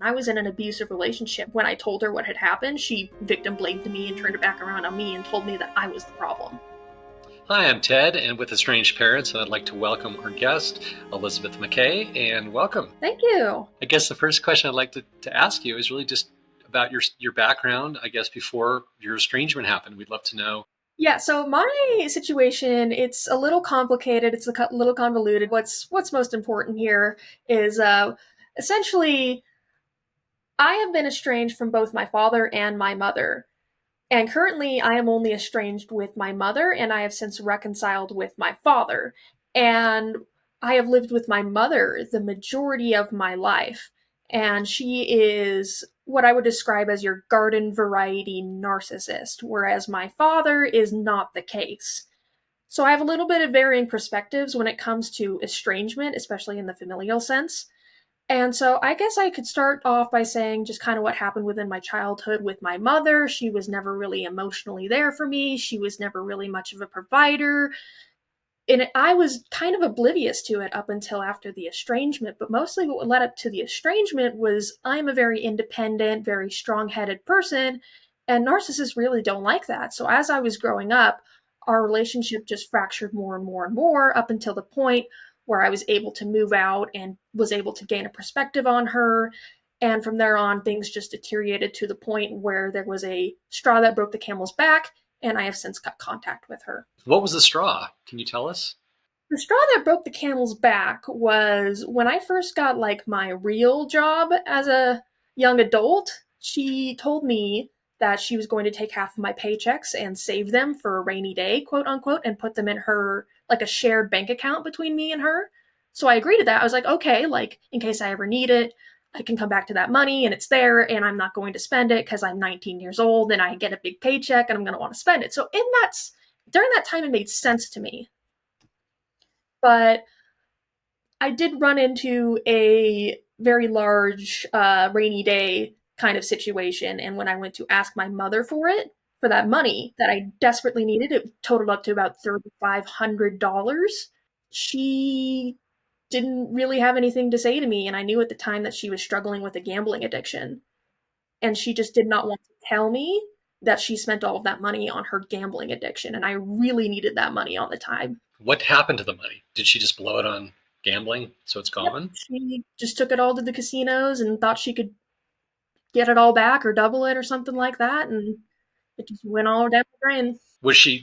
I was in an abusive relationship. When I told her what had happened, she victim blamed me and turned it back around on me and told me that I was the problem. Hi, I'm Ted, and with Estranged Parents, and I'd like to welcome our guest, Elizabeth McKay, and welcome. Thank you. I guess the first question I'd like to ask you is really just about your background, I guess, before your estrangement happened. We'd love to know. Yeah, so my situation, it's a little complicated, it's a little convoluted. What's most important here is essentially I have been estranged from both my father and my mother. And currently, I am only estranged with my mother, and I have since reconciled with my father. And I have lived with my mother the majority of my life. And she is what I would describe as your garden variety narcissist, whereas my father is not the case. So I have a little bit of varying perspectives when it comes to estrangement, especially in the familial sense. And so I guess I could start off by saying just kind of what happened within my childhood with my mother. She was never really emotionally there for me. She was never really much of a provider. And I was kind of oblivious to it up until after the estrangement. But mostly what led up to the estrangement was I'm a very independent, very strong headed person. And narcissists really don't like that. So as I was growing up, our relationship just fractured more and more and more up until the point where I was able to move out and was able to gain a perspective on her. And from there on, things just deteriorated to the point where there was a straw that broke the camel's back, and I have since cut contact with her. What was the straw? Can you tell us? The straw that broke the camel's back was when I first got like my real job as a young adult. She told me that she was going to take half of my paychecks and save them for a rainy day, quote unquote, and put them in her, like a shared bank account between me and her. So I agreed to that. I was like, okay, like in case I ever need it, I can come back to that money and it's there and I'm not going to spend it because I'm 19 years old and I get a big paycheck and I'm going to want to spend it. So during that time, it made sense to me. But I did run into a very large rainy day kind of situation. And when I went to ask my mother for that money that I desperately needed, it totaled up to about $3,500. She didn't really have anything to say to me. And I knew at the time that she was struggling with a gambling addiction. And she just did not want to tell me that she spent all of that money on her gambling addiction. And I really needed that money all the time. What happened to the money? Did she just blow it on gambling so it's Yep, gone? she just took it all to the casinos and thought she could get it all back or double it or something like that, and it just went all down the drain.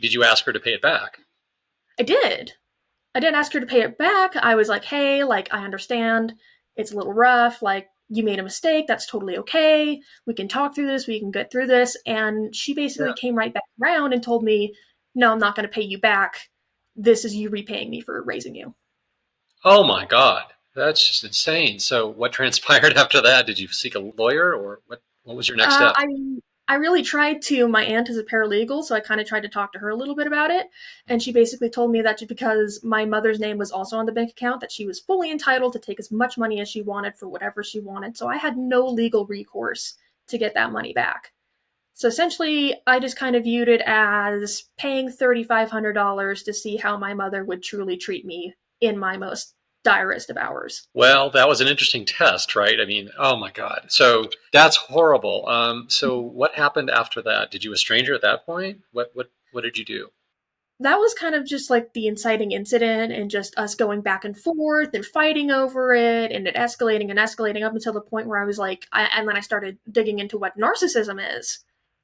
Did you ask her to pay it back? I did. I didn't ask her to pay it back. I was like, hey, like, I understand it's a little rough. Like, you made a mistake. That's totally okay. We can talk through this. We can get through this. And she basically came right back around and told me, no, I'm not going to pay you back. This is you repaying me for raising you. Oh my God. That's just insane. So what transpired after that? Did you seek a lawyer or what was your next step? I really tried to. My aunt is a paralegal, so I kind of tried to talk to her a little bit about it. And she basically told me that just because my mother's name was also on the bank account, that she was fully entitled to take as much money as she wanted for whatever she wanted. So I had no legal recourse to get that money back. So essentially, I just kind of viewed it as paying $3,500 to see how my mother would truly treat me in my most direst of hours. Well, that was an interesting test, right? I mean, oh my God. So that's horrible. So what happened after that? Did you estrange her at that point? What did you do? That was kind of just like the inciting incident and just us going back and forth and fighting over it and it escalating up until the point where I was like, and then I started digging into what narcissism is.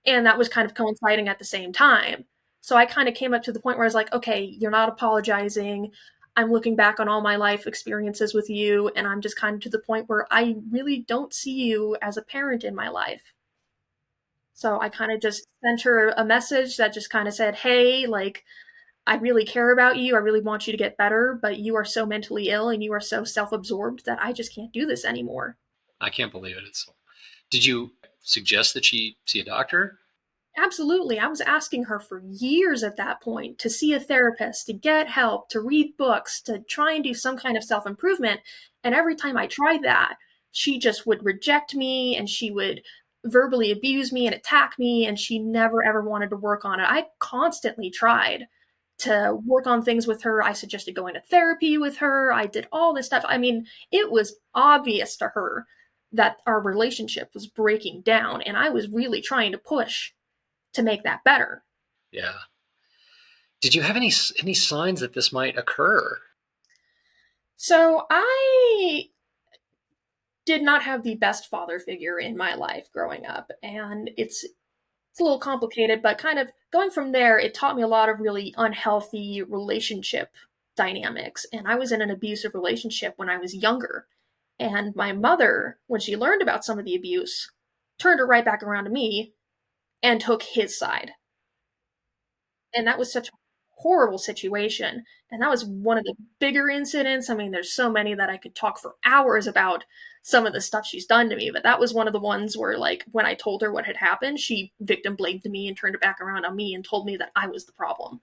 And that was kind of coinciding at the same time. So I kind of came up to the point where I was like, okay, you're not apologizing. I'm looking back on all my life experiences with you, and I'm just kind of to the point where I really don't see you as a parent in my life. So I kind of just sent her a message that just kind of said, hey, like, I really care about you. I really want you to get better, but you are so mentally ill and you are so self absorbed that I just can't do this anymore. I can't believe it. Did you suggest that she see a doctor? Absolutely. I was asking her for years at that point to see a therapist, to get help, to read books, to try and do some kind of self improvement. And every time I tried that, she just would reject me and she would verbally abuse me and attack me. And she never ever wanted to work on it. I constantly tried to work on things with her. I suggested going to therapy with her. I did all this stuff. I mean, it was obvious to her that our relationship was breaking down, and I was really trying to push to make that better. Yeah. Did you have any signs that this might occur? So I did not have the best father figure in my life growing up, and it's a little complicated, but kind of going from there, it taught me a lot of really unhealthy relationship dynamics. And I was in an abusive relationship when I was younger. And my mother, when she learned about some of the abuse, turned it right back around to me and took his side. And that was such a horrible situation. And that was one of the bigger incidents. I mean, there's so many that I could talk for hours about some of the stuff she's done to me, but that was one of the ones where, like, when I told her what had happened, she victim blamed me and turned it back around on me and told me that I was the problem.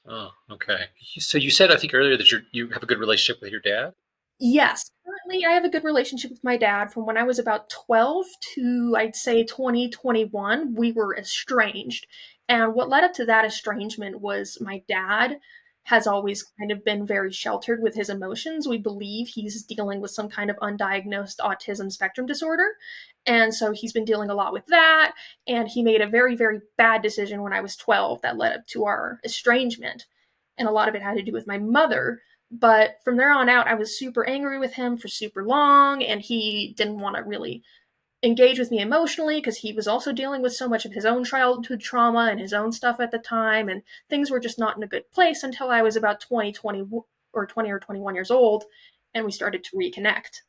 Oh, okay. So you said, I think earlier, that you have a good relationship with your dad. Yes, currently I have a good relationship with my dad. From when I was about 12 to, I'd say, 2021, we were estranged. And what led up to that estrangement was my dad has always kind of been very sheltered with his emotions. We believe he's dealing with some kind of undiagnosed autism spectrum disorder. And so he's been dealing a lot with that. And he made a very, very bad decision when I was 12 that led up to our estrangement. And a lot of it had to do with my mother, but from there on out, I was super angry with him for super long, and he didn't want to really engage with me emotionally because he was also dealing with so much of his own childhood trauma and his own stuff at the time, and things were just not in a good place until I was about 20 or 20 or 21 years old, and we started to reconnect.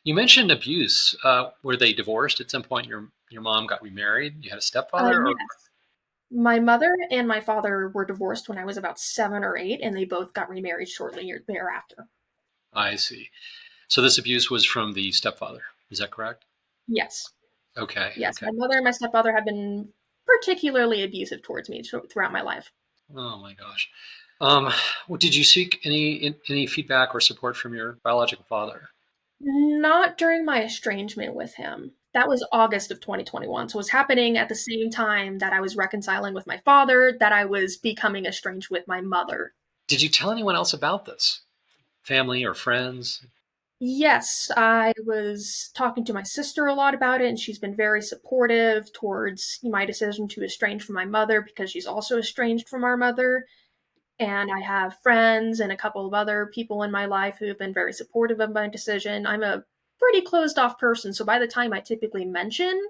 You mentioned abuse. Were they divorced at some point? Your mom got remarried. You had a stepfather, or Yes. My mother and my father were divorced when I was about 7 or 8, and they both got remarried shortly thereafter. I see. So this abuse was from the stepfather. Is that correct? Yes. Okay. Yes, Okay. my mother and my stepfather have been particularly abusive towards me throughout my life. Oh my gosh. Um, well, did you seek any feedback or support from your biological father? Not during my estrangement with him. That was August of 2021. So it was happening at the same time that I was reconciling with my father, that I was becoming estranged with my mother. Did you tell anyone else about this? Family or friends? Yes, I was talking to my sister a lot about it, and she's been very supportive towards my decision to estrange from my mother because she's also estranged from our mother. And I have friends and a couple of other people in my life who have been very supportive of my decision. I'm a pretty closed off person, so by the time I typically mention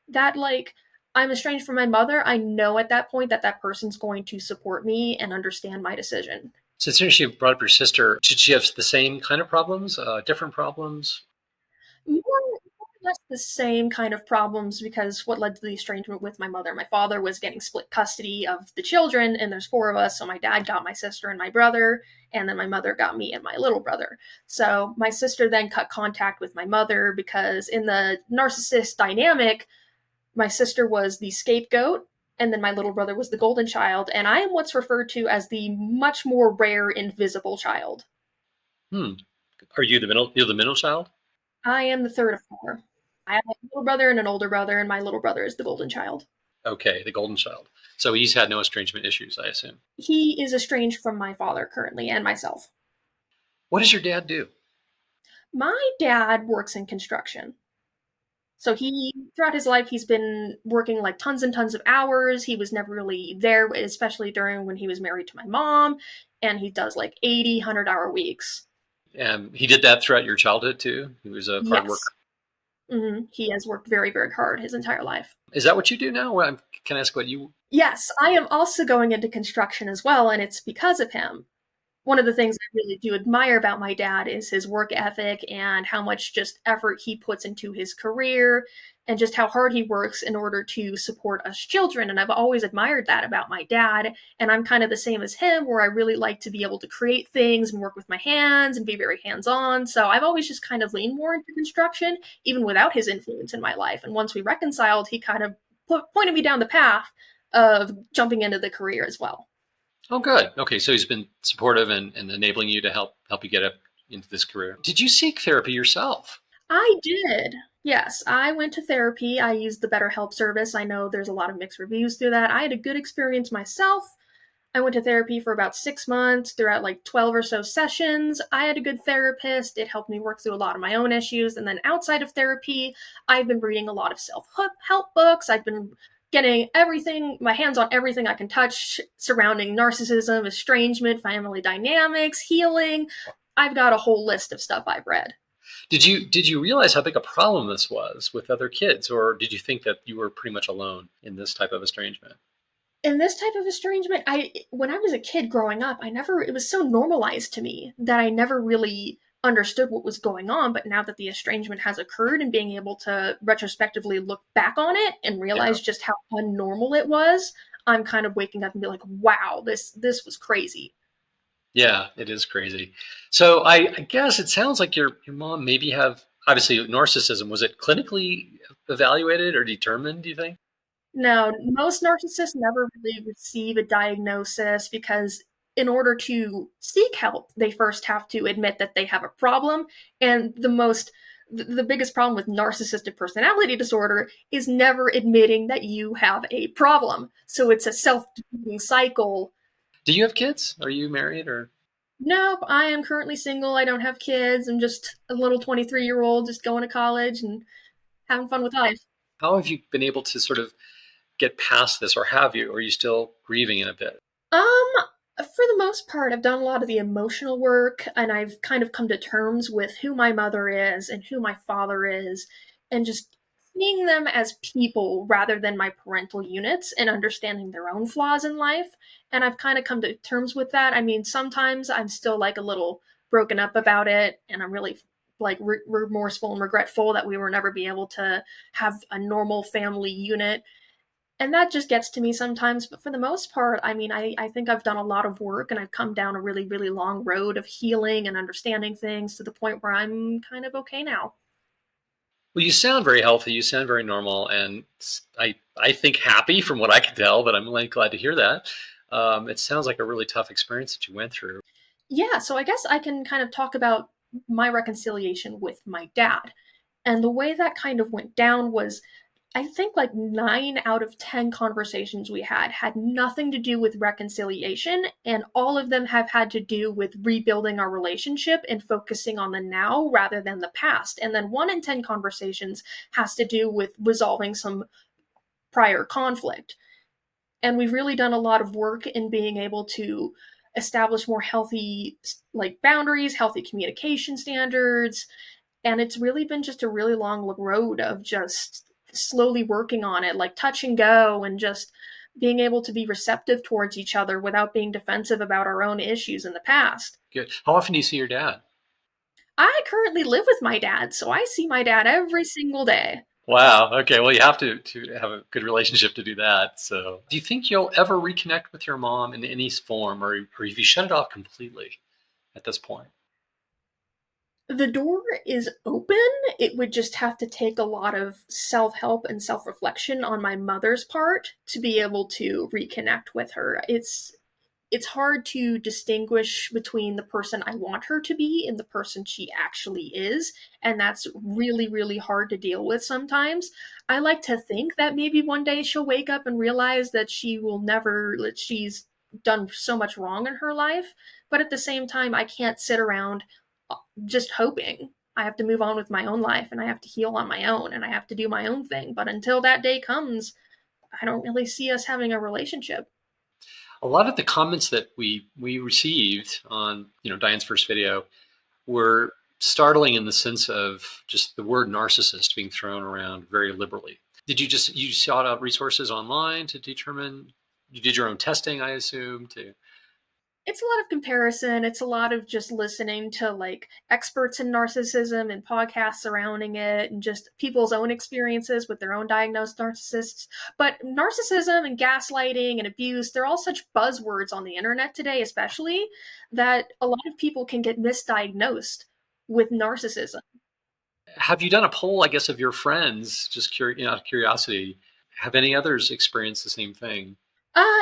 that, like, I'm estranged from my mother, I know at that point that that person's going to support me and understand my decision. Since you brought up your sister, did she have the same kind of problems? Different problems? More or less the same kind of problems because what led to the estrangement with my mother. My father was getting split custody of the children, and there's four of us. So my dad got my sister and my brother, and then my mother got me and my little brother. So my sister then cut contact with my mother because in the narcissist dynamic, my sister was the scapegoat, and then my little brother was the golden child, and I am what's referred to as the much more rare invisible child. Hmm. Are you the middle? You're the middle child? I am the third of four. I have a little brother and an older brother, and my little brother is the golden child. Okay, the golden child. So he's had no estrangement issues, I assume. He is estranged from my father currently and myself. What does your dad do? My dad works in construction. So throughout his life, he's been working like tons and tons of hours. He was never really there, especially during when he was married to my mom. And he does like 80, 100-hour weeks. He did that throughout your childhood too. He was a hard worker. Yes. He has worked very, very hard his entire life. Is that what you do now? Can I ask what you? Yes, I am also going into construction as well, and it's because of him. One of the things I really do admire about my dad is his work ethic and how much just effort he puts into his career and just how hard he works in order to support us children. And I've always admired that about my dad. And I'm kind of the same as him, where I really like to be able to create things and work with my hands and be very hands on. So I've always just kind of leaned more into construction, even without his influence in my life. And once we reconciled, he kind of pointed me down the path of jumping into the career as well. Oh, good. Okay, so he's been supportive and enabling you to help you get up into this career. Did you seek therapy yourself? I did. Yes, I went to therapy. I used the BetterHelp service. I know there's a lot of mixed reviews through that. I had a good experience myself. I went to therapy for about 6 months throughout like 12 or so sessions. I had a good therapist. It helped me work through a lot of my own issues. And then outside of therapy, I've been reading a lot of self help books. I've been getting everything, my hands on everything I can touch surrounding narcissism, estrangement, family dynamics, healing. I've got a whole list of stuff I've read. Did you realize how big a problem this was with other kids, or did you think that you were pretty much alone in this type of estrangement? In this type of estrangement, I when I was a kid growing up, I never it was so normalized to me that I never really understood what was going on. But now that the estrangement has occurred and being able to retrospectively look back on it and Yeah. realize just how unnormal it was, I'm kind of waking up and be like, wow, this was crazy. Yeah, it is crazy. So I guess it sounds like your mom maybe have obviously narcissism. Was it clinically evaluated or determined, do you think? No, most narcissists never really receive a diagnosis because in order to seek help, they first have to admit that they have a problem. And the biggest problem with narcissistic personality disorder is never admitting that you have a problem. So it's a self-defeating cycle. Do you have kids? Are you married or Nope, I am currently single. I don't have kids. I'm just a little 23-year-old just going to college and having fun with life. how have you been able to sort of get past this, or have you? Or are you still grieving in a bit? For the most part, I've done a lot of the emotional work and I've kind of come to terms with who my mother is and who my father is and just seeing them as people rather than my parental units and understanding their own flaws in life. And I've kind of come to terms with that. I mean, sometimes I'm still like a little broken up about it and I'm really like remorseful and regretful that we were never be able to have a normal family unit, and that just gets to me sometimes. But for the most part, I mean, I think I've done a lot of work and I've come down a really, really long road of healing and understanding things to the point where I'm kind of okay now. Well, you sound very healthy. You sound very normal, and I think happy from what I can tell. But I'm really glad to hear that. It sounds like a really tough experience that you went through. Yeah, so I guess I can kind of talk about my reconciliation with my dad. And the way that kind of went down was I think like 9 out of 10 conversations we had nothing to do with reconciliation, and all of them have had to do with rebuilding our relationship and focusing on the now rather than the past. And then 1 in 10 conversations has to do with resolving some prior conflict. And we've really done a lot of work in being able to establish more healthy like boundaries, healthy communication standards, and it's really been just a really long road of just slowly working on it, like touch and go, and just being able to be receptive towards each other without being defensive about our own issues in the past. Good. How often do you see your dad? I currently live with my dad, so I see my dad every single day. Wow. Okay. Well, you have to have a good relationship to do that. So, do you think you'll ever reconnect with your mom in any form, or have you shut it off completely at this point? The door is open. It would just have to take a lot of self help and self reflection on my mother's part to be able to reconnect with her. It's hard to distinguish between the person I want her to be and the person she actually is. And that's really, really hard to deal with sometimes. I like to think that maybe one day she'll wake up and realize that she will never, that she's done so much wrong in her life. But at the same time, I can't sit around just hoping. I have to move on with my own life and I have to heal on my own and I have to do my own thing. But until that day comes, I don't really see us having a relationship. A lot of the comments that we received on Diane's first video were startling in the sense of just the word narcissist being thrown around very liberally. You sought out resources online to determine? You did your own testing, I assume, to It's a lot of comparison. It's a lot of just listening to like experts in narcissism and podcasts surrounding it and just people's own experiences with their own diagnosed narcissists. But narcissism and gaslighting and abuse, they're all such buzzwords on the internet today, especially that a lot of people can get misdiagnosed with narcissism. have you done a poll, I guess, of your friends? Just out of curiosity, have any others experienced the same thing?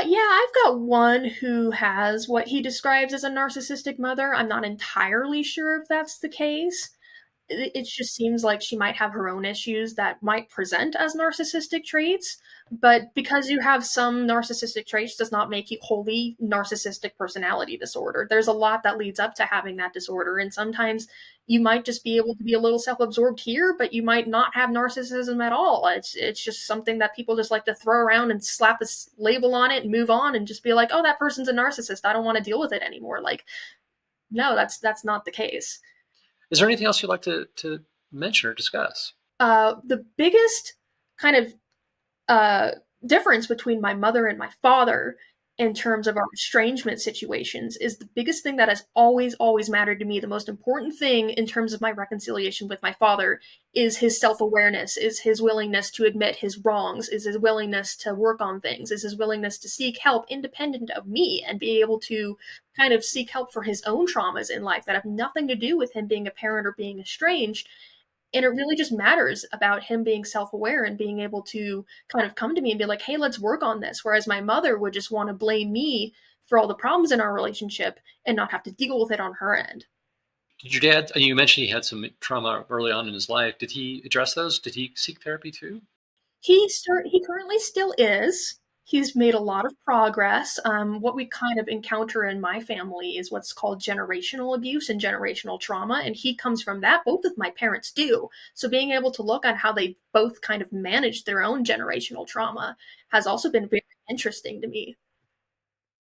Yeah, I've got one who has what he describes as a narcissistic mother. I'm not entirely sure if that's the case. it just seems like she might have her own issues that might present as narcissistic traits, but because you have some narcissistic traits does not make you wholly narcissistic personality disorder. There's a lot that leads up to having that disorder, and sometimes you might just be able to be a little self-absorbed here, but you might not have narcissism at all. It's just something that people just like to throw around and slap a label on it and move on and just be like, "Oh, that person's a narcissist. I don't want to deal with it anymore." Like, no, that's not the case. Is there anything else you'd like to mention or discuss? The biggest kind of uh, difference between my mother and my father in terms of our estrangement situations is the biggest thing that has always, always mattered to me. The most important thing in terms of my reconciliation with my father is his self awareness, is his willingness to admit his wrongs, is his willingness to work on things, is his willingness to seek help independent of me and be able to kind of seek help for his own traumas in life that have nothing to do with him being a parent or being estranged. And it really just matters about him being self-aware and being able to kind of come to me and be like, hey, let's work on this. Whereas my mother would just want to blame me for all the problems in our relationship and not have to deal with it on her end. Did your dad? You mentioned he had some trauma early on in his life. Did he address those? Did he seek therapy too? He currently still is. He's made a lot of progress. What we kind of encounter in my family is what's called generational abuse and generational trauma, and he comes from that. Both of my parents do. So being able to look at how they both kind of managed their own generational trauma has also been very interesting to me.